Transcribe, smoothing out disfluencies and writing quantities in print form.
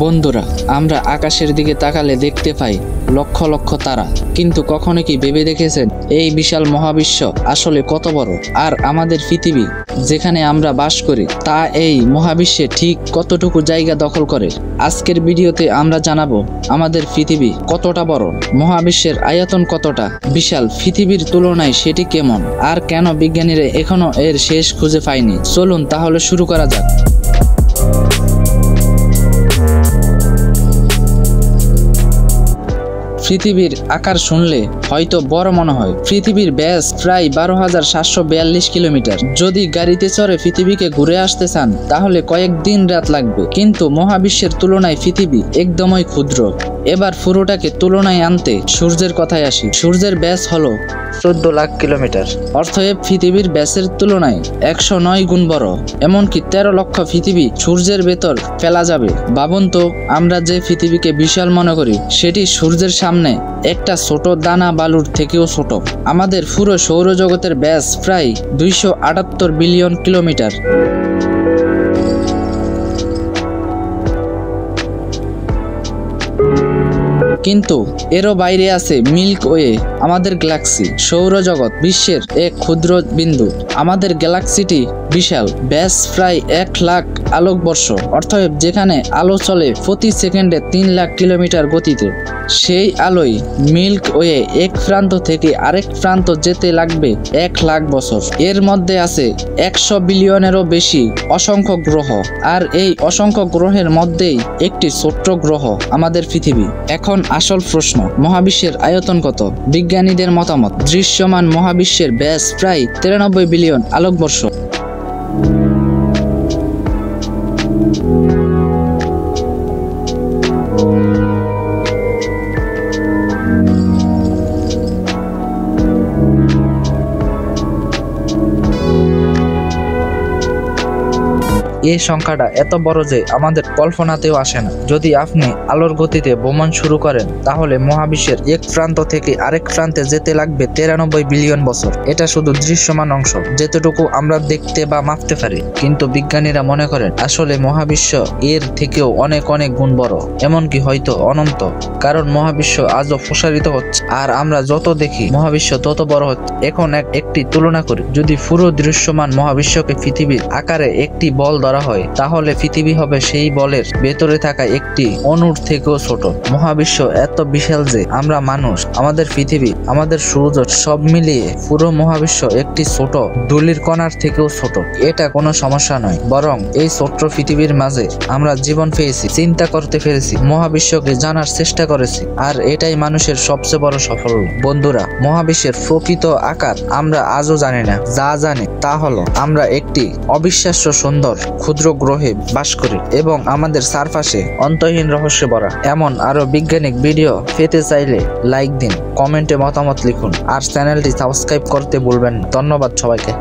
বন্ধুরা, আমরা আকাশের দিকে তাকালে দেখতে পাই লক্ষ লক্ষ তারা, কিন্তু কখনো কি ভেবে দেখেছেন এই বিশাল মহাবিশ্ব আসলে কত বড়? আর আমাদের পৃথিবী যেখানে আমরা বাস করি তা এই মহাবিশ্বে ঠিক কতটুকু জায়গা দখল করে? আজকের ভিডিওতে আমরা জানাবো আমাদের পৃথিবী কতটা বড়, মহাবিশ্বের আয়তন কতটা বিশাল, পৃথিবীর তুলনায় সেটি কেমন, আর কেন বিজ্ঞানীরা এখনো এর শেষ খুঁজে পায়নি। চলুন তাহলে শুরু করা যাক। পৃথিবীর আকার শুনলে হয়তো বড় মনে হয়। পৃথিবীর ব্যাস প্রায় 12,742 কিলোমিটার। যদি গাড়িতে চড়ে পৃথিবীকে ঘুরে আসতে চান তাহলে কয়েকদিন রাত লাগবে, কিন্তু মহাবিশ্বের তুলনায় পৃথিবী একদমই ক্ষুদ্র। এবার পুরোটাকে তুলনায় আনতে সূর্যের কথায় আসি। সূর্যের ব্যাস হলো 14 লাখ কিলোমিটার। অর্থাৎ পৃথিবীর ব্যাসের তুলনায় 109 গুণ বড়। এমনকি 13 লক্ষ পৃথিবী সূর্যের ভেতর ফেলা যাবে। ভাবুন তো, আমরা যে পৃথিবীকে বিশাল মনে করি সেটি সূর্যের সামনে একটা ছোট দানা বালুর থেকেও ছোট। আমাদের পুরো সৌরজগতের ব্যাস প্রায় 278 বিলিয়ন কিলোমিটার। কিন্তু এরও বাইরে আছে মিল্ক ওয়ে, আমাদের গ্যালাক্সি, সৌরজগৎ, বিশ্বের এক ক্ষুদ্র বিন্দু। আমাদের গ্যালাক্সিটি বিশাল, ব্যাস প্রায় 1 লাখ আলোকবর্ষ। অর্থাৎ যেখানে আলো চলে প্রতি সেকেন্ডে 3 লাখ কিলোমিটার গতিতে, সেই আলোয় মিল্ক ওয়ে এক প্রান্ত থেকে আরেক প্রান্ত যেতে লাগবে 1 লাখ বছর। এর মধ্যে আছে 100 বিলিয়নেরও বেশি অসংখ্য গ্রহ, আর এই অসংখ্য গ্রহের মধ্যেই একটি ছোট্ট গ্রহ আমাদের পৃথিবী। এখন আসল প্রশ্ন, মহাবিশ্বের আয়তন কত? বিজ্ঞানীদের মতামত, দৃশ্যমান মহাবিশ্বের ব্যাস প্রায় 93 বিলিয়ন আলোকবর্ষ। এই সংখ্যাটা এত বড় যে আমাদের কল্পনাতেও আসে না। যদি আপনি আলোর গতিতে ভ্রমণ শুরু করেন তাহলে মহাবিশ্বের এক প্রান্ত থেকে আরেক প্রান্তে যেতে লাগবে 93 বিলিয়ন বছর। এটা শুধু দৃশ্যমান অংশ, যেতটুকু আমরা দেখতে বা মাপতে পারি। কিন্তু বিজ্ঞানীরা মনে করেন আসলে মহাবিশ্ব এর থেকেও অনেক অনেক গুণ বড়, এমনকি হয়তো অনন্ত। কারণ মহাবিশ্ব আজও প্রসারিত হচ্ছে, আর আমরা যত দেখি মহাবিশ্ব তত বড় হচ্ছে। এখন একটি তুলনা করি, যদি পুরো দৃশ্যমান মহাবিশ্বকে পৃথিবীর আকারে একটি বল ধরা হয় তাহলে পৃথিবী হবে সেই বলের ভেতরে থাকা একটি অণুর থেকেও ছোট। মহাবিশ্ব এত বিশাল যে আমরা মানুষ, আমাদের পৃথিবী, আমাদের সূর্য সব মিলিয়ে পুরো মহাবিশ্ব একটি ছোট ধূলির কণার থেকেও ছোট। এটা কোনো সমস্যা নয়, বরং এই ছোট্ট পৃথিবীর মাঝে আমরা জীবন পেয়েছি, চিন্তা করতে পেরেছি, মহাবিশ্বকে জানার চেষ্টা করেছি, আর এটাই মানুষের সবচেয়ে বড় সাফল্য। বন্ধুরা, মহাবিশ্বের প্রকৃত আকার আমরা আজও জানি না। যা জানি তা হলো আমরা একটি অবিশ্বাস্য সুন্দর ক্ষুদ্র গ্রহে বাস করি এবং আমাদের চারপাশে অন্তহীন রহস্যে ভরা। এমন আরো বৈজ্ঞানিক ভিডিও পেতে চাইলে লাইক দিন, কমেন্টে মতামত লিখুন, আর চ্যানেলটি সাবস্ক্রাইব করতে ভুলবেন না। ধন্যবাদ সবাইকে।